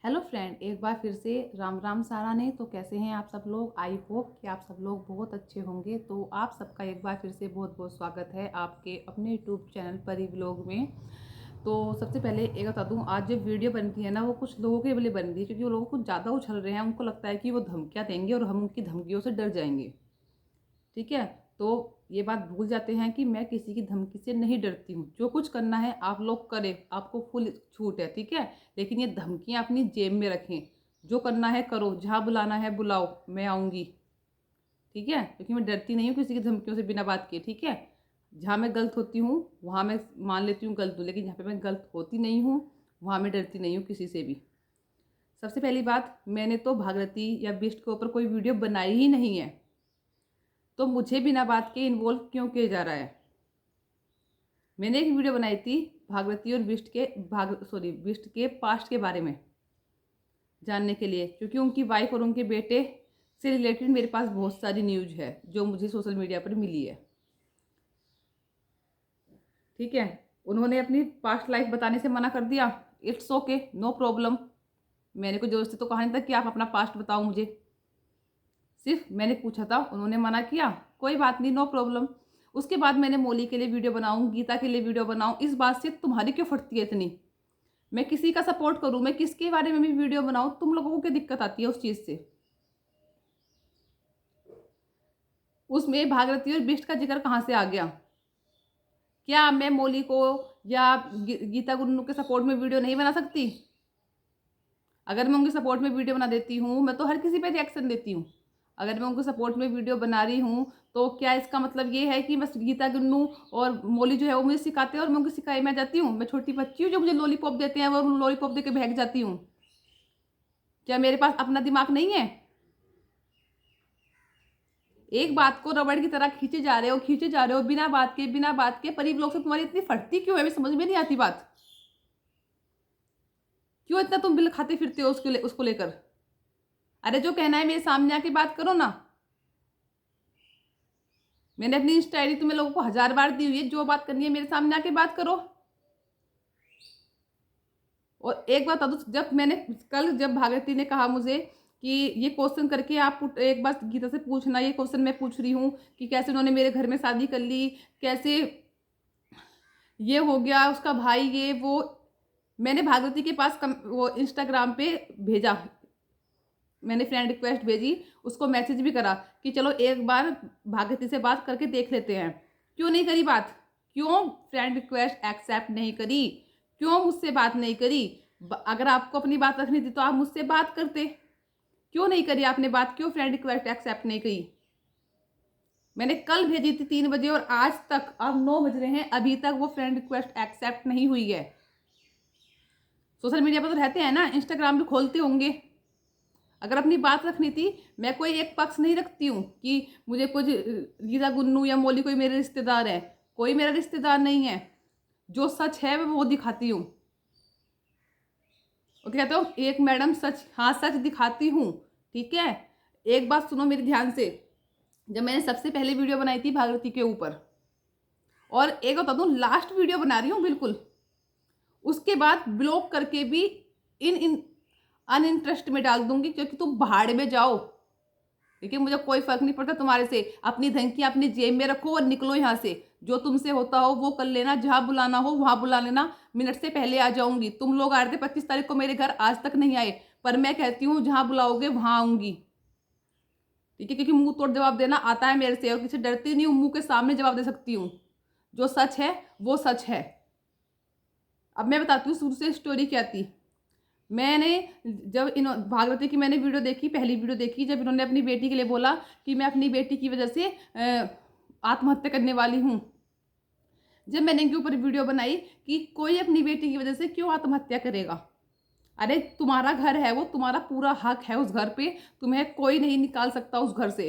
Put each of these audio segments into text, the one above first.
Hello friend, एक बार फिर से राम राम सारा ने। तो कैसे हैं आप सब लोग? आई होप कि आप सब लोग बहुत अच्छे होंगे। तो आप सबका एक बार फिर से बहुत बहुत स्वागत है आपके अपने यूट्यूब चैनल परी व्लॉग में। तो सबसे पहले एक बता दूं, आज जो वीडियो बनती है ना, वो कुछ लोगों के लिए बन रही है क्योंकि वो लोगों को ज़्यादा उछल रहे हैं। उनको लगता है कि वो धमकियाँ देंगे और हम उनकी धमकियों से डर जाएंगे। ठीक है, तो ये बात भूल जाते हैं कि मैं किसी की धमकी से नहीं डरती हूँ। जो कुछ करना है आप लोग करें, आपको फुल छूट है। ठीक है, लेकिन ये धमकियाँ अपनी जेब में रखें। जो करना है करो, जहाँ बुलाना है बुलाओ, मैं आऊँगी। ठीक है, क्योंकि मैं डरती नहीं हूँ किसी की धमकियों से बिना बात किए। ठीक है, जहाँ मैं गलत होती हूँ वहाँ मैं मान लेती हूँ गलत हूँ, लेकिन जहाँ पे मैं गलत होती नहीं हूँ वहाँ मैं डरती नहीं हूँ किसी से भी। सबसे पहली बात, मैंने तो भागीरथी या बिष्ट के ऊपर कोई वीडियो बनाई ही नहीं है, तो मुझे बिना बात के इन्वॉल्व क्यों किया जा रहा है? मैंने एक वीडियो बनाई थी भागीरथी और बिष्ट के पास्ट के बारे में जानने के लिए, क्योंकि उनकी वाइफ और उनके बेटे से रिलेटेड मेरे पास बहुत सारी न्यूज है जो मुझे सोशल मीडिया पर मिली है। ठीक है, उन्होंने अपनी पास्ट लाइफ बताने से मना कर दिया। It's okay, no problem. मैंने कोई जबरदस्ती तो कहा नहीं था कि आप अपना पास्ट बताओ मुझे। सिर्फ मैंने पूछा था, उन्होंने मना किया, कोई बात नहीं, नो प्रॉब्लम। उसके बाद मैंने मौली के लिए वीडियो बनाऊं, गीता के लिए वीडियो बनाऊं, इस बात से तुम्हारी क्यों फटती है इतनी? मैं किसी का सपोर्ट करूं, मैं किसके बारे में भी वीडियो बनाऊं, तुम लोगों को क्या दिक्कत आती है उस चीज़ से? उसमें भागीरथी और बिष्ट का जिक्र कहाँ से आ गया? क्या मैं मौली को या गीता गुन्नू के सपोर्ट में वीडियो नहीं बना सकती? अगर मैं उनके सपोर्ट में वीडियो बना देती हूँ, मैं तो हर किसी पे रिएक्शन देती हूँ। अगर मैं उनके सपोर्ट में वीडियो बना रही हूँ तो क्या इसका मतलब ये है कि बस गीता गुन्नू और मौली जो है वो मुझे सिखाते हैं और मैं उनको सिखाई में जाती हूँ? मैं छोटी बच्ची हूँ जो मुझे लॉलीपॉप देते हैं वो लॉलीपॉप दे के भाग जाती हूँ? क्या मेरे पास अपना दिमाग नहीं है? एक बात को रबड़ की तरह खींचे जा रहे हो बिना बात के। परी लोग से तुम्हारी इतनी फटती क्यों है? मुझे समझ में नहीं आती बात। क्यों इतना तुम बिल खाते फिरते हो उसको लेकर? अरे जो कहना है मेरे सामने आके बात करो ना। मैंने अपनी इंस्टा आईडी तुम्हें लोगों को 1000 बार दी हुई है, जो बात करनी है मेरे सामने आके बात करो। और एक बात बता दो, जब भागीरथी ने कहा मुझे कि ये क्वेश्चन करके आप एक बार गीता से पूछना, ये क्वेश्चन मैं पूछ रही हूँ कि कैसे उन्होंने मेरे घर में शादी कर ली, कैसे ये हो गया, उसका भाई ये वो। मैंने भागीरथी के पास वो इंस्टाग्राम पे भेजा, मैंने फ्रेंड रिक्वेस्ट भेजी, उसको मैसेज भी करा कि चलो एक बार भागीरथी से बात करके देख लेते हैं। क्यों नहीं करी बात? क्यों फ्रेंड रिक्वेस्ट एक्सेप्ट नहीं करी? क्यों मुझसे बात नहीं करी? अगर आपको अपनी बात रखनी थी तो आप मुझसे बात करते। क्यों नहीं करी आपने बात? क्यों फ्रेंड रिक्वेस्ट एक्सेप्ट नहीं करी? मैंने कल भेजी थी 3 बजे और आज तक, अब 9 बज रहे हैं, अभी तक वो फ्रेंड रिक्वेस्ट एक्सेप्ट नहीं हुई है। सोशल मीडिया पर तो रहते हैं ना, इंस्टाग्राम भी खोलते होंगे। अगर अपनी बात रखनी थी, मैं कोई एक पक्ष नहीं रखती हूँ कि मुझे कुछ गीता गुन्नू या मौली कोई मेरे रिश्तेदार है। कोई मेरा रिश्तेदार नहीं है। जो सच है मैं वो दिखाती हूँ। और कहते हो एक मैडम सच, हाँ सच दिखाती हूँ। ठीक है, एक बात सुनो मेरी ध्यान से। जब मैंने सबसे पहले वीडियो बनाई थी भागीरथी के ऊपर, और एक बता दूँ, लास्ट वीडियो बना रही हूँ बिल्कुल, उसके बाद ब्लॉक करके भी इन अनइंटरेस्ट में डाल दूंगी, क्योंकि तुम भाड़ में जाओ। देखिए, मुझे कोई फर्क नहीं पड़ता तुम्हारे से। अपनी धमकियां अपनी जेब में रखो और निकलो यहाँ से। जो तुमसे होता हो वो कर लेना, जहां बुलाना हो वहां बुला लेना। मिनट से पहले आ जाऊंगी। तुम लोग आ रहे थे 25 तारीख को मेरे घर, आज तक नहीं आए, पर मैं कहती हूँ जहां बुलाओगे वहां आऊंगी। ठीक है, क्योंकि मुंह तोड़ जवाब देना आता है मेरे से और किसी डरती नहीं हूँ, मुंह के सामने जवाब दे सकती हूँ। जो सच है वो सच है। अब मैं बताती हूँ शुरू से स्टोरी क्या थी। मैंने जब इन भागीरथी की मैंने वीडियो देखी, पहली वीडियो देखी, जब इन्होंने अपनी बेटी के लिए बोला कि मैं अपनी बेटी की वजह से आत्महत्या करने वाली हूँ। जब मैंने इनके ऊपर वीडियो बनाई कि कोई अपनी बेटी की वजह से क्यों आत्महत्या करेगा? अरे तुम्हारा घर है वो, तुम्हारा पूरा हक है उस घर पे, तुम्हें कोई नहीं निकाल सकता उस घर से।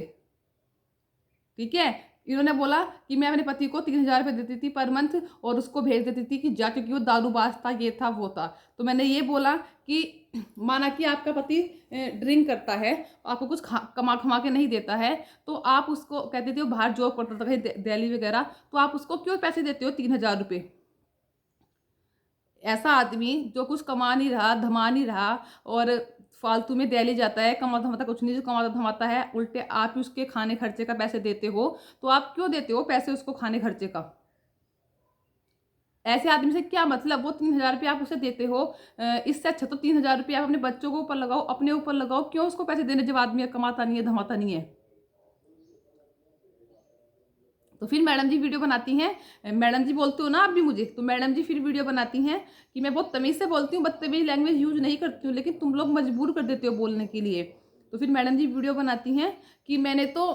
ठीक है, इन्होंने बोला कि मैं अपने पति को 3000 रुपये देती थी पर मंथ और उसको भेज देती थी कि जा, क्योंकि वो दारूबाज था, ये था वो था। तो मैंने ये बोला कि माना कि आपका पति ड्रिंक करता है, आपको कुछ कमा खमा के नहीं देता है, तो आप उसको कहते थे वो बाहर जॉब करता था कहीं दिल्ली वगैरह, तो आप उसको क्यों पैसे देते हो 3000 रुपये? ऐसा आदमी जो कुछ कमा नहीं रहा, धमा नहीं रहा और फालतू में दिल्ली जाता है, कमाता धमाता कुछ नहीं, जो कमाता धमाता है उल्टे आप ही उसके खाने खर्चे का पैसे देते हो। तो आप क्यों देते हो पैसे उसको खाने खर्चे का? ऐसे आदमी से क्या मतलब? वो 3,000 रुपये आप उसे देते हो, इससे अच्छा तो 3,000 रुपये आप अपने बच्चों को ऊपर लगाओ, अपने ऊपर लगाओ। क्यों उसको पैसे देने जब आदमी कमाता नहीं है, धमाता नहीं है? तो फिर मैडम जी वीडियो बनाती हैं, मैडम जी बोलते हो ना आप भी मुझे, तो मैडम जी फिर वीडियो बनाती हैं कि मैं बहुत तमीज़ से बोलती हूँ, बदतमीज लैंग्वेज यूज नहीं करती हूँ, लेकिन तुम लोग मजबूर कर देते हो बोलने के लिए। तो फिर मैडम जी वीडियो बनाती हैं कि मैंने तो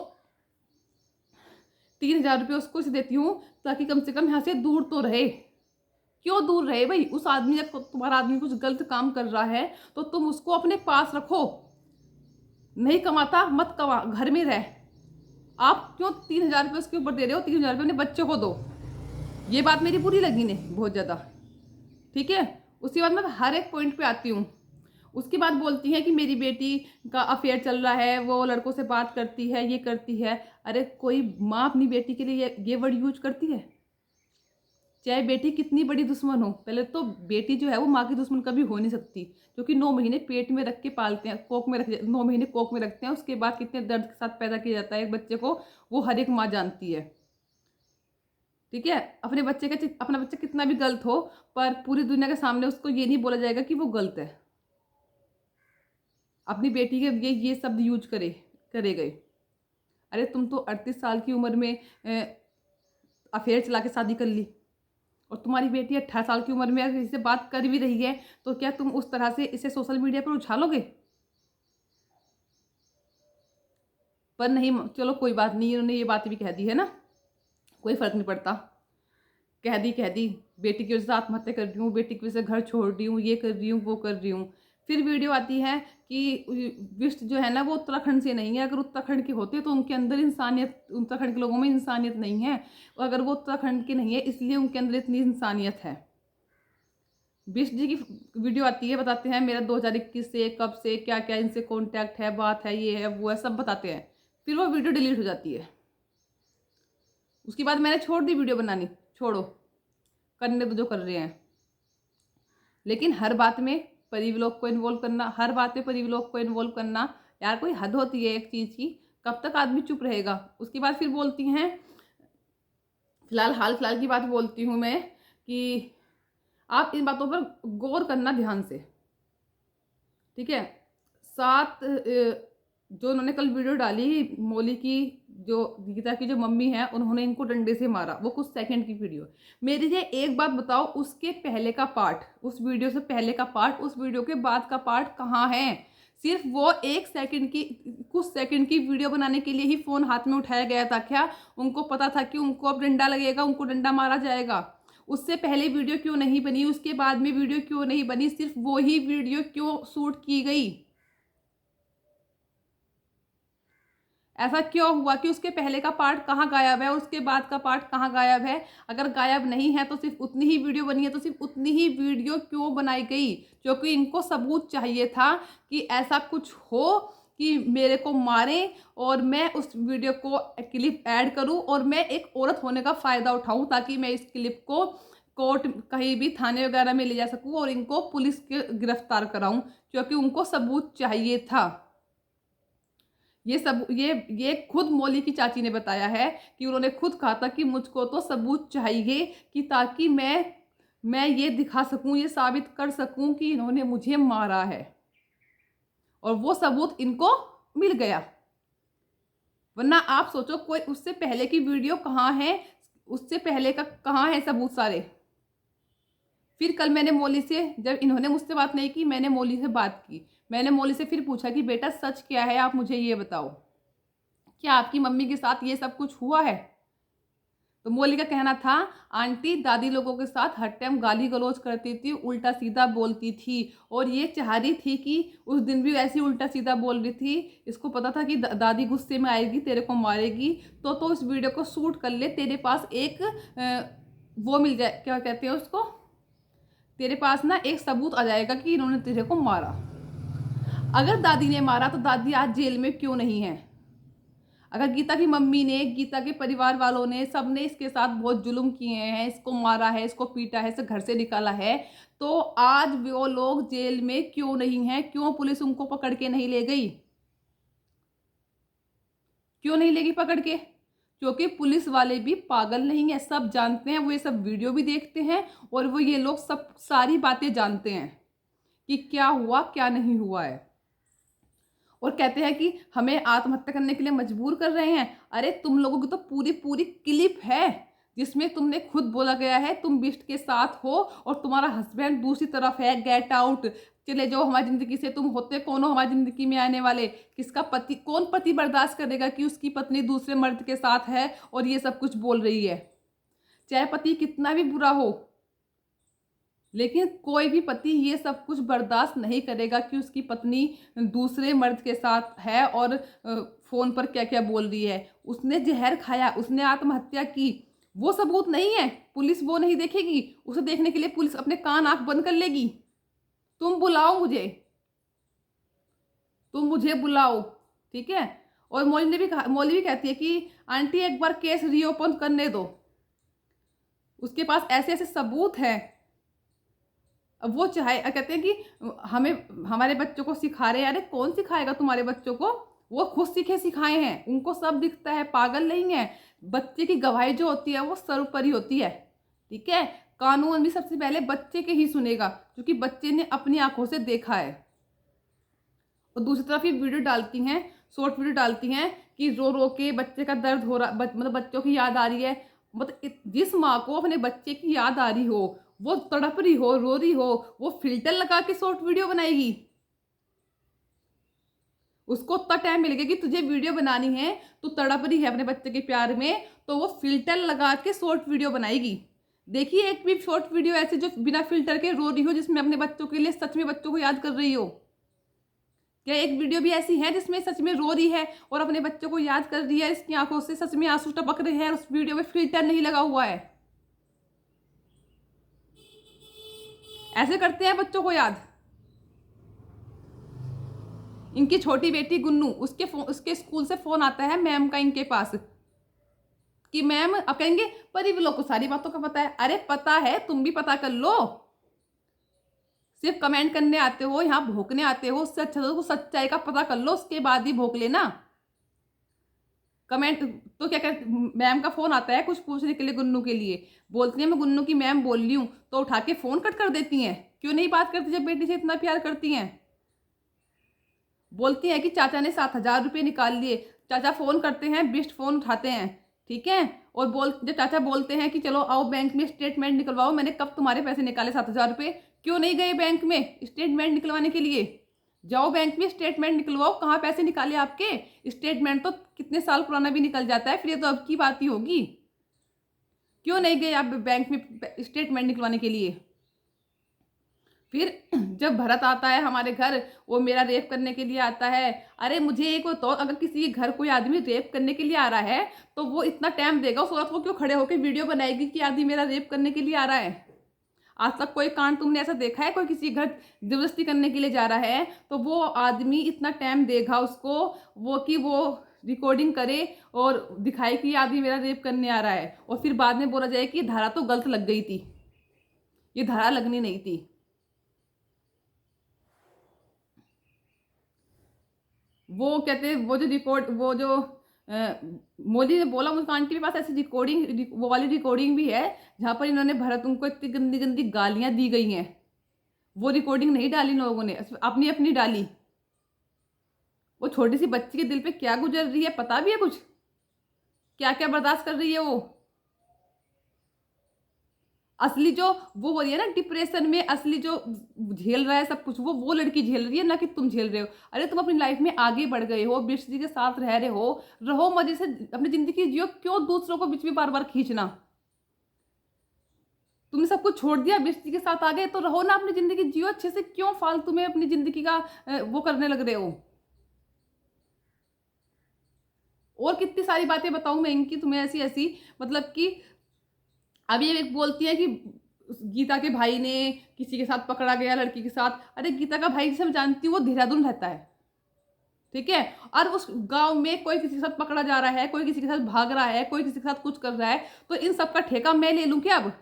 3,000 रुपये उसको इसे देती हूँ ताकि कम से कम यहाँ से दूर तो रहे। क्यों दूर रहे भाई? उस आदमी, जब तुम्हारा आदमी कुछ गलत काम कर रहा है तो तुम उसको अपने पास रखो। नहीं कमाता मत कमा, घर में रह। आप क्यों 3,000 रुपये उसके ऊपर दे रहे हो? 3,000 रुपये अपने बच्चे को दो। ये बात मेरी बुरी लगी ने बहुत ज़्यादा। ठीक है, उसके बाद मैं हर एक पॉइंट पे आती हूँ। उसके बाद बोलती हैं कि मेरी बेटी का अफेयर चल रहा है, वो लड़कों से बात करती है, ये करती है। अरे कोई माँ अपनी बेटी के लिए ये वर्ड यूज करती है? चाहे बेटी कितनी बड़ी दुश्मन हो, पहले तो बेटी जो है वो माँ की दुश्मन कभी हो नहीं सकती, क्योंकि 9 महीने पेट में रख के पालते हैं, कोख में रख 9 महीने कोख में रखते हैं, उसके बाद कितने दर्द के साथ पैदा किया जाता है एक बच्चे को, वो हर एक माँ जानती है। ठीक है, अपना बच्चा कितना भी गलत हो, पर पूरी दुनिया के सामने उसको ये नहीं बोला जाएगा कि वो गलत है। अपनी बेटी के ये शब्द यूज करे गए। अरे तुम तो 38 साल की उम्र में अफेयर चला के शादी कर ली, और तुम्हारी बेटी 18 साल की उम्र में अगर इससे बात कर भी रही है, तो क्या तुम उस तरह से इसे सोशल मीडिया पर उछालोगे? पर नहीं, चलो कोई बात नहीं, इन्होंने ये बात भी कह दी है ना, कोई फर्क नहीं पड़ता। कह दी बेटी की वजह से आत्महत्या कर रही हूँ, बेटी की वजह से घर छोड़ रही हूँ, ये कर रही हूँ, वो कर रही हूँ। फिर वीडियो आती है कि विष्ट जो है ना वो उत्तराखंड से नहीं है। अगर उत्तराखंड के होते तो उनके अंदर इंसानियत, उत्तराखंड के लोगों में इंसानियत नहीं है। अगर वो उत्तराखंड के नहीं है इसलिए उनके अंदर इतनी इंसानियत है। विष्ट जी की वीडियो आती है, बताते हैं मेरा 2021 से कब से क्या क्या इनसे कॉन्टैक्ट है, बात है, ये है, वो है, सब बताते हैं। फिर वो वीडियो डिलीट हो जाती है। उसके बाद मैंने छोड़ दी वीडियो बनानी, छोड़ो, करने दो जो कर रहे हैं। लेकिन हर बात में परिव्लॉग को इन्वॉल्व करना, हर बात में परिव्लॉग को इन्वॉल्व करना, यार कोई हद होती है एक चीज़ की। कब तक आदमी चुप रहेगा? उसके बाद फिर बोलती हैं, हाल फिलहाल की बात बोलती हूँ मैं, कि आप इन बातों पर गौर करना ध्यान से। ठीक है, जो उन्होंने कल वीडियो डाली, मौली की जो गीता की जो मम्मी है, उन्होंने इनको डंडे से मारा, वो कुछ सेकंड की वीडियो। मेरी ये एक बात बताओ, उसके पहले का पार्ट, उस वीडियो से पहले का पार्ट, उस वीडियो के बाद का पार्ट कहाँ है? सिर्फ वो 1 सेकंड की, कुछ सेकंड की वीडियो बनाने के लिए ही फ़ोन हाथ में उठाया गया था क्या? उनको पता था कि उनको अब डंडा लगेगा, उनको डंडा मारा जाएगा? उससे पहले वीडियो क्यों नहीं बनी? उसके बाद में वीडियो क्यों नहीं बनी? सिर्फ वो ही वीडियो क्यों शूट की गई? ऐसा क्यों हुआ कि उसके पहले का पार्ट कहाँ गायब है, उसके बाद का पार्ट कहाँ गायब है? अगर गायब नहीं है तो सिर्फ उतनी ही वीडियो बनी है, तो सिर्फ उतनी ही वीडियो क्यों बनाई गई? क्योंकि इनको सबूत चाहिए था कि ऐसा कुछ हो कि मेरे को मारें और मैं उस वीडियो को क्लिप ऐड करूं और मैं एक औरत होने का फ़ायदा उठाऊं, ताकि मैं इस क्लिप को कोर्ट, कहीं भी थाने वगैरह में ले जा सकूं और इनको पुलिस के गिरफ्तार कराऊं, क्योंकि उनको सबूत चाहिए था। ये खुद मौली की चाची ने बताया है कि उन्होंने खुद कहा था कि मुझको तो सबूत चाहिए, कि ताकि मैं ये दिखा सकूं, ये साबित कर सकूं कि इन्होंने मुझे मारा है। और वो सबूत इनको मिल गया। वरना आप सोचो, कोई उससे पहले की वीडियो कहाँ है, उससे पहले का कहाँ है सबूत सारे? फिर कल मैंने मौली से, जब इन्होंने मुझसे बात नहीं की, मैंने मौली से बात की। मैंने मौली से फिर पूछा कि बेटा सच क्या है, आप मुझे ये बताओ, क्या आपकी मम्मी के साथ ये सब कुछ हुआ है? तो मौली का कहना था, आंटी दादी लोगों के साथ हर टाइम गाली गलौज करती थी, उल्टा सीधा बोलती थी, और ये चाह रही थी कि उस दिन भी ऐसी उल्टा सीधा बोल रही थी। इसको पता था कि दादी गुस्से में आएगी, तेरे को मारेगी, तो इस वीडियो को शूट कर ले, तेरे पास एक वो मिल जाए, क्या कहते हैं उसको, तेरे पास ना एक सबूत आ जाएगा कि इन्होंने तेरे को मारा। अगर दादी ने मारा तो दादी आज जेल में क्यों नहीं है? अगर गीता की मम्मी ने, गीता के परिवार वालों ने, सबने इसके साथ बहुत जुल्म किए हैं, इसको मारा है, इसको पीटा है, इसे घर से निकाला है, तो आज वो लोग जेल में क्यों नहीं है? क्यों पुलिस उनको पकड़ के नहीं ले गई? क्यों नहीं लेगी पकड़ के? क्योंकि पुलिस वाले भी पागल नहीं है, सब जानते हैं, वो ये सब वीडियो भी देखते हैं और वो ये लोग सब सारी बातें जानते हैं कि क्या हुआ क्या नहीं हुआ है। और कहते हैं कि हमें आत्महत्या करने के लिए मजबूर कर रहे हैं। अरे तुम लोगों की तो पूरी पूरी क्लिप है जिसमें तुमने खुद बोला गया है तुम बिष्ट के साथ हो और तुम्हारा हस्बैंड दूसरी तरफ है। गेट आउट, चले जाओ हमारी जिंदगी से। तुम होते कौन हो हमारी जिंदगी में आने वाले? किसका पति, कौन पति बर्दाश्त करेगा कि उसकी पत्नी दूसरे मर्द के साथ है और ये सब कुछ बोल रही है? चाहे पति कितना भी बुरा हो, लेकिन कोई भी पति ये सब कुछ बर्दाश्त नहीं करेगा कि उसकी पत्नी दूसरे मर्द के साथ है और फोन पर क्या क्या बोल रही है। उसने जहर खाया, उसने आत्महत्या की, वो सबूत नहीं है। पुलिस वो नहीं देखेगी, उसे देखने के लिए पुलिस अपने कान आंख बंद कर लेगी। तुम बुलाओ मुझे, तुम मुझे बुलाओ, ठीक है। और मौली ने भी कहा, मौली भी कहती है कि आंटी एक बार केस रीओपन करने दो, उसके पास ऐसे ऐसे सबूत हैं। अब वो चाहे, कहते हैं कि हमें हमारे बच्चों को सिखा रहे हैं। अरे कौन सिखाएगा तुम्हारे बच्चों को? वो खुद सीखे सिखाए हैं, उनको सब दिखता है, पागल नहीं है। बच्चे की गवाही जो होती है वो सर्वोपरि होती है, ठीक है। कानून भी सबसे पहले बच्चे के ही सुनेगा क्योंकि बच्चे ने अपनी आंखों से देखा है। और दूसरी तरफ ये वीडियो डालती हैं, शॉर्ट वीडियो डालती हैं कि रो रो के बच्चे का दर्द हो रहा, मतलब बच्चों की याद आ रही है। मतलब जिस माँ को अपने बच्चे की याद आ रही हो, वो तड़प रही हो, रो रही हो, वो फिल्टर लगा के शॉर्ट वीडियो बनाएगी? उसको उतना टाइम मिलेगा कि तुझे वीडियो बनानी है, तू तड़प रही है अपने बच्चे के प्यार में, तो वो फिल्टर लगा के शॉर्ट वीडियो बनाएगी। देखिए एक भी शॉर्ट वीडियो ऐसे जो बिना फिल्टर के रो रही हो, जिसमें अपने बच्चों के लिए सच में बच्चों को याद कर रही हो? क्या एक वीडियो भी ऐसी है जिसमें सच में रो रही है और अपने बच्चों को याद कर रही है, इसकी आंखों से सच में आंसू टपक रहे हैं, उस वीडियो में फिल्टर नहीं लगा हुआ है? ऐसे करते हैं बच्चों को याद। इनकी छोटी बेटी गुन्नू, उसके स्कूल से फोन आता है मैम का इनके पास कि मैम, अब कहेंगे परी लोग को सारी बातों का पता है। अरे पता है, तुम भी पता कर लो। सिर्फ कमेंट करने आते हो, यहाँ भोंकने आते हो, उससे अच्छा तो सच्चाई का पता कर लो, उसके बाद ही भोंक लेना। कमेंट तो क्या कर, मैम का फोन आता है कुछ पूछने के लिए गुन्नू के लिए, बोलती है मैं गुन्नू की मैम बोल रही हूँ, तो उठा के फोन कट कर देती हैं। क्यों नहीं बात करती जब बेटी से इतना प्यार करती हैं? बोलती हैं कि चाचा ने 7,000 रुपये निकाल लिए। चाचा फोन करते हैं, बिस्ट फोन उठाते हैं, ठीक है। और जब चाचा बोलते हैं कि चलो आओ बैंक में स्टेटमेंट निकलवाओ, मैंने कब तुम्हारे पैसे निकाले 7,000 रुपये? क्यों नहीं गए बैंक में स्टेटमेंट निकलवाने के लिए? जाओ बैंक में स्टेटमेंट निकलवाओ, कहाँ पैसे निकाले आपके? स्टेटमेंट तो कितने साल पुराना भी निकल जाता है, फिर ये तो अब की बात ही होगी। क्यों नहीं गए आप बैंक में स्टेटमेंट निकलवाने के लिए? फिर जब भरत आता है हमारे घर, वो मेरा रेप करने के लिए आता है। अरे मुझे एक तो अगर किसी के घर कोई आदमी रेप करने के लिए आ रहा है तो वो इतना टाइम देगा, उस वक्त वो क्यों खड़े होकर वीडियो बनाएगी कि आदमी मेरा रेप करने के लिए आ रहा है? आज तक कोई कांड तुमने ऐसा देखा है कोई किसी घर जबरदस्ती करने के लिए जा रहा है तो वो आदमी इतना टाइम देगा उसको, वो कि वो रिकॉर्डिंग करे और दिखाए कि आदमी मेरा रेप करने आ रहा है, और फिर बाद में बोला जाए कि ये धारा तो गलत लग गई थी, ये धारा लगनी नहीं थी। वो कहते हैं वो जो रिकॉर्ड, वो जो मोदी ने बोला, मुझे आंटी के पास ऐसी रिकॉर्डिंग, वो वाली रिकॉर्डिंग भी है जहाँ पर इन्होंने भरत उनको इतनी गंदी गंदी गालियाँ दी गई हैं। वो रिकॉर्डिंग नहीं डाली लोगों ने, अपनी अपनी डाली। वो छोटी सी बच्ची के दिल पे क्या गुजर रही है पता भी है कुछ? क्या क्या बर्दाश्त कर रही है वो? असली जो वो हो रही है ना डिप्रेशन में, असली जो झेल रहा है सब कुछ, वो लड़की झेल रही है, ना कि तुम झेल रहे हो। अरे तुम अपनी लाइफ में आगे बढ़ गए हो, बिष्ट जी के साथ रह रहे हो, रहो मजे से, अपनी जिंदगी जियो, क्यों दूसरों को बीच में बार बार खींचना? तुमने सब कुछ छोड़ दिया, बिष्ट जी के साथ आ गए तो रहो ना, अपनी जिंदगी जियो अच्छे से, क्यों फालतू में अपनी जिंदगी का वो करने लग रहे हो? और कितनी सारी बातें बताऊं मैं इनकी तुम्हें, ऐसी ऐसी, मतलब कि अब ये एक बोलती है कि गीता के भाई ने किसी के साथ पकड़ा गया, लड़की के साथ। अरे गीता का भाई जिसे मैं जानती हूँ वो देहरादून रहता है, ठीक है। और उस गांव में कोई किसी के साथ पकड़ा जा रहा है, कोई किसी के साथ भाग रहा है, कोई किसी के साथ कुछ कर रहा है, तो इन सब का ठेका मैं ले लूं क्या? अब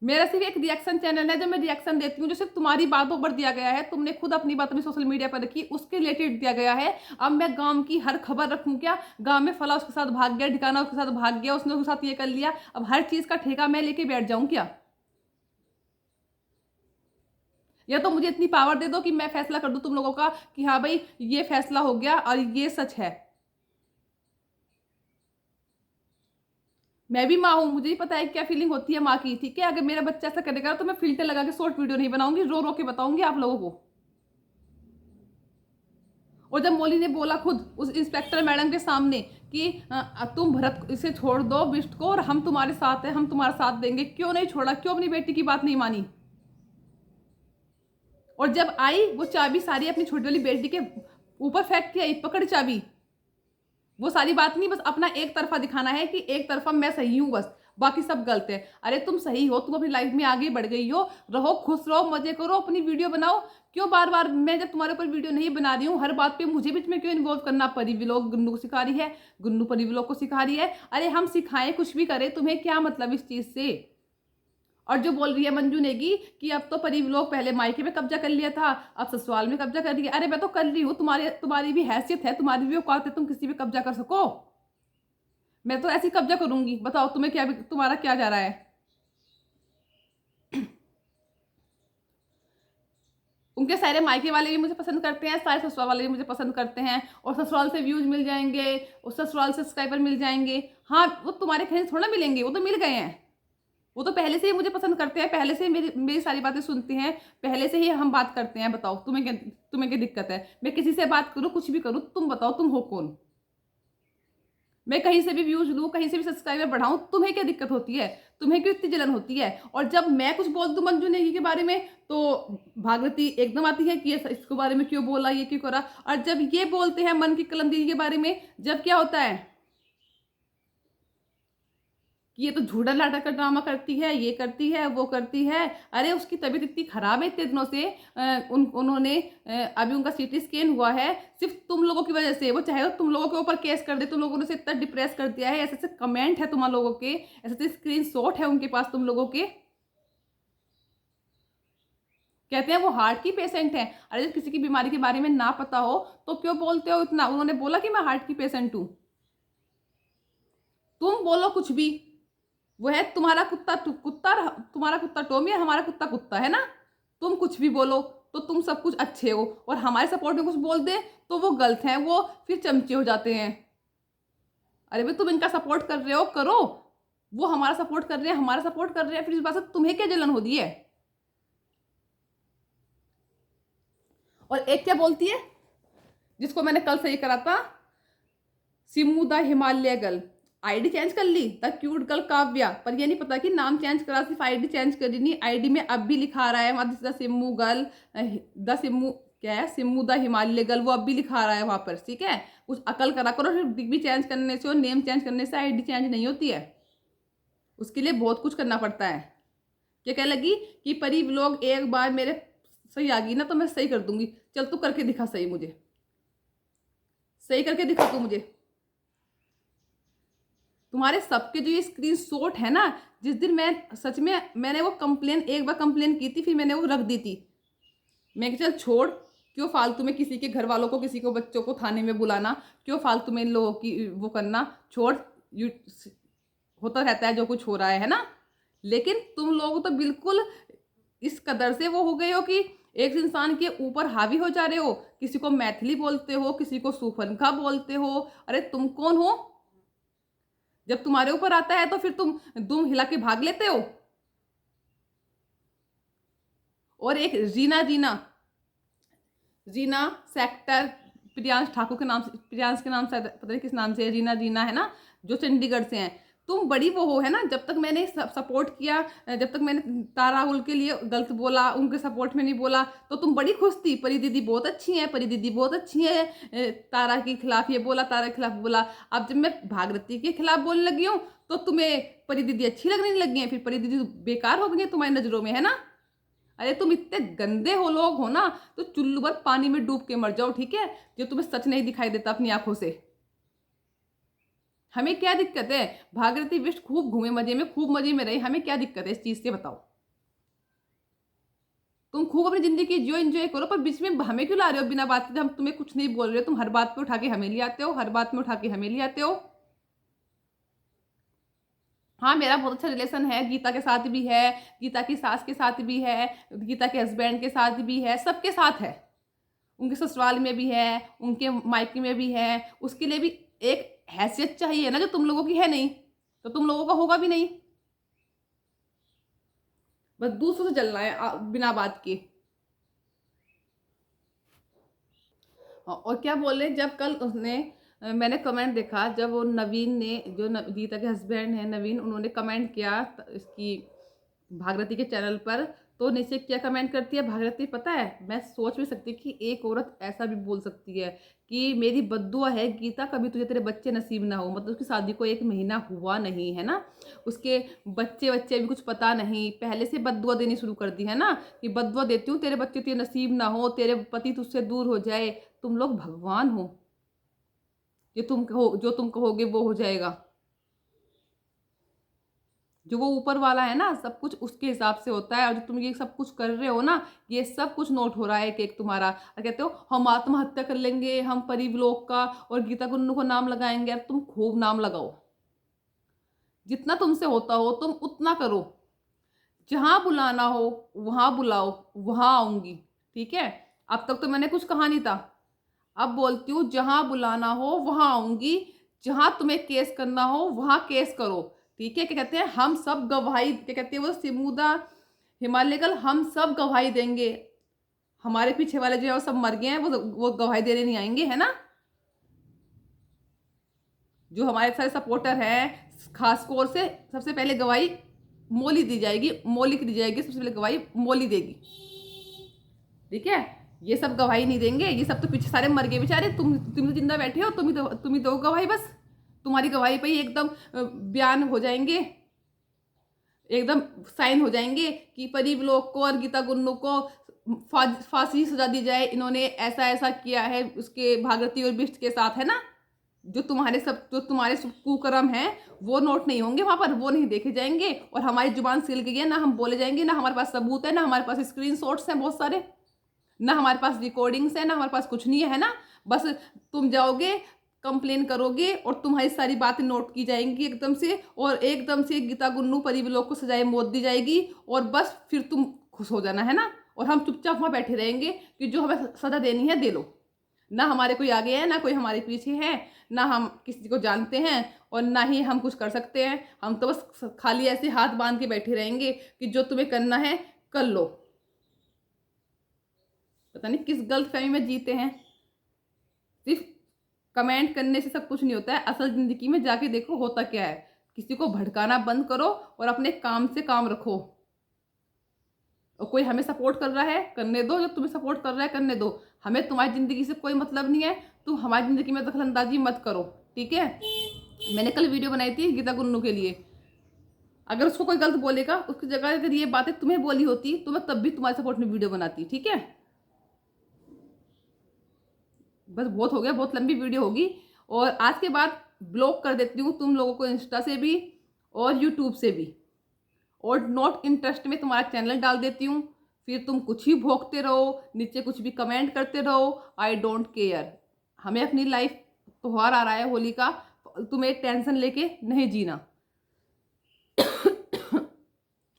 मेरा सिर्फ एक रिएक्शन चैनल है, जो मैं रिएक्शन देती हूँ, जो सिर्फ तुम्हारी बातों पर दिया गया है, तुमने खुद अपनी बात में सोशल मीडिया पर रखी, उसके रिलेटेड दिया गया है। अब मैं गांव की हर खबर रखूं क्या? गांव में फला उसके साथ भाग गया, ठिकाना उसके साथ भाग गया, उसने उसके साथ ये कर लिया, अब हर चीज का ठेका मैं लेके बैठ जाऊं क्या? या तो मुझे इतनी पावर दे दो कि मैं फैसला कर दूं तुम लोगों का कि हाँ भाई ये फैसला हो गया और ये सच है। मैं भी माँ हूं, मुझे ही पता है क्या फीलिंग होती है माँ की, ठीक है। अगर मेरा बच्चा ऐसा करेगा तो मैं फिल्टर लगा के शॉर्ट वीडियो नहीं बनाऊंगी, रो रो के बताऊंगी आप लोगों को। और जब मौली ने बोला खुद उस इंस्पेक्टर मैडम के सामने कि तुम भरत इसे छोड़ दो बिष्ट को, और हम तुम्हारे साथ हैं, हम तुम्हारा साथ देंगे, क्यों नहीं छोड़ा? क्यों अपनी बेटी की बात नहीं मानी? और जब आई वो चाबी सारी अपनी छोटी वाली बेटी के ऊपर फेंक के आई, पकड़ चाबी। वो सारी बात नहीं, बस अपना एक तरफा दिखाना है कि एक तरफा मैं सही हूं, बस बाकी सब गलत है। अरे तुम सही हो, तुम अपनी लाइफ में आगे बढ़ गई हो, रहो खुश रहो, मजे करो, अपनी वीडियो बनाओ। क्यों बार बार मैं जब तुम्हारे ऊपर वीडियो नहीं बना रही हूँ, हर बात पे मुझे बीच में क्यों इन्वॉल्व करना? परी व्लॉग गुन्नू को सिखा रही है, गुन्नू परी व्लॉग को सिखा रही है। अरे हम सिखाएं कुछ भी करें, तुम्हें क्या मतलब इस चीज से? और जो बोल रही है मंजू नेगी कि अब तो परी व्लॉग पहले मायके में कब्जा कर लिया था, अब ससुराल में कब्जा कर लिया। अरे मैं तो कर रही हूँ, तुम्हारी भी हैसियत है, तुम्हारी भी औकात है, तुम किसी भी कब्जा कर सको। मैं तो ऐसी कब्जा करूंगी, बताओ तुम्हें क्या, तुम्हारा क्या जा रहा है? उनके सारे मायके वाले भी मुझे पसंद करते हैं, सारे ससुराल वाले भी मुझे पसंद करते हैं, और ससुराल से व्यूज मिल जाएंगे, और ससुराल से सब्सक्राइबर मिल जाएंगे। हाँ वो तुम्हारे कहीं थोड़ा मिलेंगे, वो तो मिल गए हैं। वो तो पहले से ही मुझे पसंद करते हैं, पहले से ही मेरी मेरी सारी बातें सुनते हैं, पहले से ही हम बात करते हैं। बताओ तुम्हें क्या दिक्कत है? मैं किसी से बात करूँ, कुछ भी करूँ, तुम बताओ तुम हो कौन? मैं कहीं से भी व्यूज लूँ, कहीं से भी सब्सक्राइबर बढ़ाऊं, तुम्हें क्या दिक्कत होती है? तुम्हें क्यों इतनी जलन होती है? और जब मैं कुछ बोल दूं मंजू नेगी के बारे में तो भागवती एकदम आती है कि ये इसके बारे में क्यों बोला, ये क्यों करा। और जब ये बोलते हैं मन की कलम दीदी के बारे में, जब क्या होता है कि ये तो झूठा नाटक का ड्रामा करती है, ये करती है, वो करती है। अरे उसकी तबीयत इतनी खराब है इतने दिनों से, उन्होंने अभी उनका सीटी स्कैन हुआ है, सिर्फ तुम लोगों की वजह से। वो चाहे तो तुम लोगों के ऊपर केस कर दे, तुम लोगों ने उसे इतना डिप्रेस कर दिया है, ऐसे ऐसे कमेंट है तुम लोगों के, ऐसे ऐसे स्क्रीन शॉट है उनके पास तुम लोगों के। कहते हैं वो हार्ट की पेशेंट है। अरे जब किसी की बीमारी के बारे में ना पता हो तो क्यों बोलते हो इतना? उन्होंने बोला कि मैं हार्ट की पेशेंट हूं। तुम बोलो कुछ भी, वो है तुम्हारा कुत्ता कुत्ता, तुम्हारा कुत्ता टॉमी है, हमारा कुत्ता कुत्ता है ना। तुम कुछ भी बोलो तो तुम सब कुछ अच्छे हो, और हमारे सपोर्ट में कुछ बोल दे तो वो गलत है, वो फिर चमचे हो जाते हैं। अरे भाई तुम इनका सपोर्ट कर रहे हो, करो। वो हमारा सपोर्ट कर रहे हैं, हमारा सपोर्ट कर रहे हैं, फिर इस बात से तुम्हें क्या जलन होती है? और एक क्या बोलती है, जिसको मैंने कल सही करा था, Simu the Himalaya girl, ID change कर ली, द क्यूट गर्ल काव्या, पर ये नहीं पता कि नाम चेंज करा, सिर्फ आईडी चेंज करी नहीं। आईडी में अब भी लिखा रहा है वहां the Simu girl, the Simu क्या है, सिमू द हिमालय गर्ल, वो अब भी लिखा रहा है वहां पर। ठीक है, कुछ अकल करा करो, फिर डिग्री चेंज करने से और नेम चेंज करने से आईडी चेंज नहीं होती है, उसके लिए बहुत कुछ करना पड़ता है। क्या कह लगी कि परी व्लॉग एक बार मेरे सही आ गई ना तो मैं सही कर दूंगी। चल तू करके दिखा सही, मुझे सही करके दिखा तू मुझे। तुम्हारे सबके जो ये स्क्रीन शॉट है ना, जिस दिन मैं सच में मैंने वो कंप्लेन, एक बार कंप्लेन की थी, फिर मैंने वो रख दी थी। मैं चल छोड़, क्यों फालतू में किसी के घर वालों को, किसी को बच्चों को थाने में बुलाना, क्यों फालतू में इन लोगों की वो करना, छोड़। यू होता रहता है जो कुछ हो रहा है ना। लेकिन तुम लोग तो बिल्कुल इस कदर से वो हो गए हो कि एक इंसान के ऊपर हावी हो जा रहे हो, किसी को मैथिली बोलते हो, किसी को सुफनखा बोलते हो। अरे तुम कौन हो? जब तुम्हारे ऊपर आता है तो फिर तुम दुम हिला के भाग लेते हो। और एक जीना जीना जीना सेक्टर प्रियांश ठाकुर के नाम से, प्रियांश के नाम से पता नहीं किस नाम से जीना जीना है ना, जो चंडीगढ़ से हैं। तुम बड़ी वो हो है ना, जब तक मैंने सपोर्ट किया, जब तक मैंने तारा राहुल के लिए गलत बोला, उनके सपोर्ट में नहीं बोला, तो तुम बड़ी खुश थी, परी दीदी बहुत अच्छी है, परी दीदी बहुत अच्छी है, तारा के खिलाफ ये बोला, तारा के खिलाफ बोला। अब जब मैं भागीरथी के खिलाफ बोलने लगी हूँ तो तुम्हें परी दीदी अच्छी लगने लगी है, फिर परी दीदी बेकार हो गई है तुम्हारी नजरों में, है ना। अरे तुम इतने गंदे हो लोग हो ना, तो चुल्लू भर पानी में डूब के मर जाओ, ठीक है, जो तुम्हें सच नहीं दिखाई देता अपनी आंखों से। हमें क्या दिक्कत है, भागीरथी बिष्ट खूब घूमे मजे में, खूब मजे में रहे, हमें क्या दिक्कत है इस चीज से, बताओ। तुम खूब अपनी जिंदगी जियो, एंजॉय करो, पर बीच में हमें क्यों ला रहे हो बिना बात के, हम तुम्हें कुछ नहीं बोल रहे हो, तुम हर बात पे उठा के हमें ले आते हो, हर बात में उठा के हमें ले आते हो। हाँ, मेरा बहुत अच्छा रिलेशन है, गीता के साथ भी है, गीता की सास के साथ भी है, गीता के हस्बैंड के साथ भी है, सबके साथ है, उनके ससुराल में भी है, उनके मायके में भी है। उसके लिए भी एक हैसियत चाहिए ना, जो तुम लोगों की है नहीं, तो तुम लोगों का होगा भी नहीं। बस दूसरों से चलना है बिना बात के। और क्या बोले, जब कल उसने मैंने कमेंट देखा, जब वो नवीन ने, जो गीता के हस्बैंड हैं नवीन, उन्होंने कमेंट किया इसकी भागीरथी के चैनल पर, तो नीचे क्या कमेंट करती है भागीरथी पता है, मैं सोच भी सकती कि एक औरत ऐसा भी बोल सकती है कि मेरी बद्दुआ है गीता, कभी तुझे तेरे बच्चे नसीब ना हो। मतलब उसकी शादी को 1 महीना हुआ नहीं है ना, उसके बच्चे बच्चे भी कुछ पता नहीं, पहले से बद्दुआ देनी शुरू कर दी है ना, कि बद्दुआ देती हूँ तेरे बच्चे तुझे नसीब ना हो, तेरे पति तुझसे दूर हो जाए। तुम लोग भगवान हो, जो तुम कहोगे वो हो जाएगा। जो वो ऊपर वाला है ना, सब कुछ उसके हिसाब से होता है। और जो तुम ये सब कुछ कर रहे हो ना, ये सब कुछ नोट हो रहा है एक एक तुम्हारा। और कहते हो हम आत्महत्या कर लेंगे, हम परिव्लोक का और गीता गुन्नू को नाम लगाएंगे। यार तुम खूब नाम लगाओ, जितना तुमसे होता हो तुम उतना करो, जहां बुलाना हो वहां बुलाओ, वहां आऊंगी, ठीक है। अब तक तो मैंने कुछ कहा नहीं था, अब बोलती हूँ, जहां बुलाना हो वहां आऊंगी, जहां तुम्हें केस करना हो वहां केस करो, ठीक है। क्या कहते हैं, हम सब गवाही, क्या कहते हैं वो सिमुदा हिमालयगल, हम सब गवाही देंगे। हमारे पीछे वाले जो है वो सब मर गए हैं, वो गवाही देने नहीं आएंगे, है ना। जो हमारे सारे सपोर्टर हैं खास तौर से, सबसे पहले गवाही मोली दी जाएगी, मोली की दी जाएगी, सबसे पहले गवाही मोली देगी, ठीक है। ये सब गवाही नहीं देंगे, ये सब तो पीछे सारे मर गए बेचारे, तुम तो जिंदा बैठे हो, तुम ही दो गवाही बस। तुम्हारी गवाही पे ही एकदम बयान हो जाएंगे, एकदम साइन हो जाएंगे कि परिव्लोक को और गीता गुन्नू को फांसी सजा दी जाए, इन्होंने ऐसा ऐसा किया है उसके भागीरथी और बिष्ट के साथ, है ना। जो तुम्हारे सब कुकर्म हैं वो नोट नहीं होंगे वहां पर, वो नहीं देखे जाएंगे, और हमारी जुबान सिल गई है ना, हम बोले जाएंगे ना, हमारे पास सबूत है ना, हमारे पास स्क्रीनशॉट्स हैं बहुत सारे, ना हमारे पास रिकॉर्डिंग्स है, ना हमारे पास कुछ नहीं है ना। बस तुम जाओगे, कंप्लेन करोगे, और तुम्हारी सारी बातें नोट की जाएंगी एकदम से, और एकदम से गीता गुन्नू परिव्लोक को सजाए मौत दी जाएगी, और बस फिर तुम खुश हो जाना, है ना। और हम चुपचाप वहां बैठे रहेंगे कि जो हमें सजा देनी है दे लो। ना हमारे कोई आगे है, ना कोई हमारे पीछे है, ना हम किसी को जानते हैं, और ना ही हम कुछ कर सकते हैं। हम तो बस खाली ऐसे हाथ बांध के बैठे रहेंगे कि जो तुम्हें करना है कर लो। पता नहीं किस गलतफहमी में जीते हैं, सिर्फ कमेंट करने से सब कुछ नहीं होता है, असल जिंदगी में जाके देखो होता क्या है। किसी को भड़काना बंद करो और अपने काम से काम रखो। और कोई हमें सपोर्ट कर रहा है करने दो, जो तुम्हें सपोर्ट कर रहा है करने दो, हमें तुम्हारी जिंदगी से कोई मतलब नहीं है। तुम हमारी जिंदगी में दखल अंदाजी मत करो, ठीक है। मैंने कल वीडियो बनाई थी गीता गुन्नू के लिए, अगर उसको कोई गलत बोलेगा, उसकी जगह अगर ये बातें तुम्हें बोली होती तो मैं तब भी तुम्हारे सपोर्ट में वीडियो बनाती, ठीक है। बस बहुत हो गया, बहुत लंबी वीडियो होगी, और आज के बाद ब्लॉक कर देती हूँ तुम लोगों को, इंस्टा से भी और यूट्यूब से भी, और नॉट इंटरेस्ट में तुम्हारा चैनल डाल देती हूँ। फिर तुम कुछ ही भोंकते रहो, नीचे कुछ भी कमेंट करते रहो, आई डोंट केयर। हमें अपनी लाइफ, त्योहार आ रहा है होली का, तुम्हें टेंशन लेके नहीं जीना।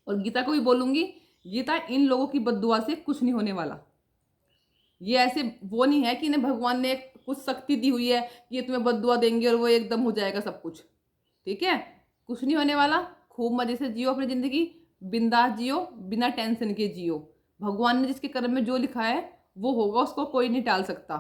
और गीता को भी बोलूंगी, गीता इन लोगों की बद्दुआ से कुछ नहीं होने वाला। ये ऐसे वो नहीं है कि इन्हें भगवान ने कुछ शक्ति दी हुई है कि ये तुम्हें बद्दुआ देंगे और वो एकदम हो जाएगा सब कुछ, ठीक है। कुछ नहीं होने वाला, खूब मजे से जियो अपनी जिंदगी, बिंदास जियो, बिना टेंशन के जियो। भगवान ने जिसके कर्म में जो लिखा है वो होगा, उसको कोई नहीं टाल सकता।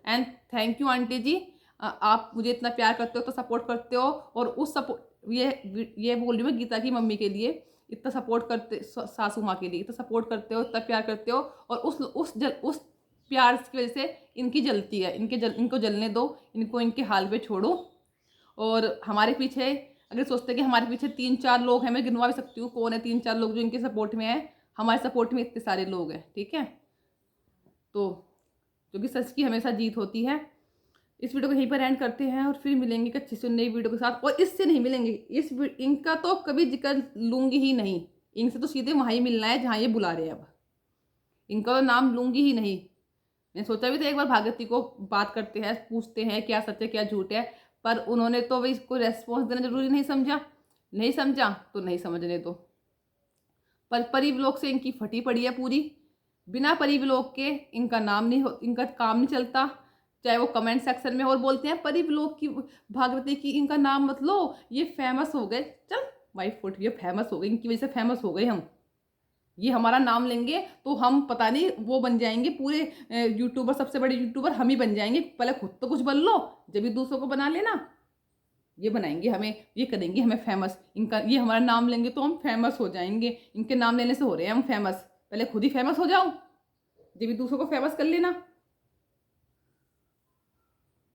एंड थैंक यू आंटी जी, आप मुझे इतना प्यार करते हो, तो सपोर्ट करते हो, और उस सपोर्ट ये बोल रही हूँ मैं गीता की मम्मी के लिए, इतना सपोर्ट करते, सासू माँ के लिए इतना सपोर्ट करते हो, इतना प्यार करते हो, और उस प्यार की वजह से इनकी जलती है, इनको जलने दो, इनको इनके हाल पे छोड़ो। और हमारे पीछे अगर सोचते हैं कि हमारे पीछे 3-4 लोग हैं, मैं गिनवा भी सकती हूँ कौन है 3-4 लोग जो इनके सपोर्ट में है, हमारे सपोर्ट में इतने सारे लोग हैं, ठीक है। तो क्योंकि सच की हमेशा जीत होती है। इस वीडियो को यहीं पर एंड करते हैं और फिर मिलेंगे एक अच्छी सी नई वीडियो के साथ। और इससे नहीं मिलेंगे, इनका तो कभी जिक्र लूंगी ही नहीं, इनसे तो सीधे वहाँ ही मिलना है जहाँ ये बुला रहे हैं। अब इनका तो नाम लूंगी ही नहीं। मैंने सोचा भी था एक बार भागीरथी को बात करते हैं, पूछते हैं क्या सच है क्या झूठ है, पर उन्होंने तो भाई इसको रेस्पॉन्स देना जरूरी नहीं समझा। नहीं समझा तो नहीं समझने दो। पर परी व्लॉग से इनकी फटी पड़ी है पूरी। बिना परी व्लॉग के इनका नाम नहीं हो, इनका काम नहीं चलता। चाहे वो कमेंट सेक्शन में और बोलते हैं परी व्लॉग की, भागीरथी की इनका नाम मत लो, ये फेमस हो गए। चल वाइफ फुट, ये फेमस हो गई, इनकी वजह से फेमस हो गए हम। ये हमारा नाम लेंगे तो हम पता नहीं वो बन जाएंगे पूरे यूट्यूबर, सबसे बड़े यूट्यूबर हम ही बन जाएंगे। पहले खुद तो कुछ बन लो, जब भी दूसरों को बना लेना। ये बनाएंगे हमें, ये करेंगे हमें फेमस। इनका ये हमारा नाम लेंगे तो हम फेमस हो जाएंगे। इनके नाम लेने से हो रहे हैं हम फेमस। पहले खुद ही फेमस हो जाओ, जब भी दूसरों को फेमस कर लेना।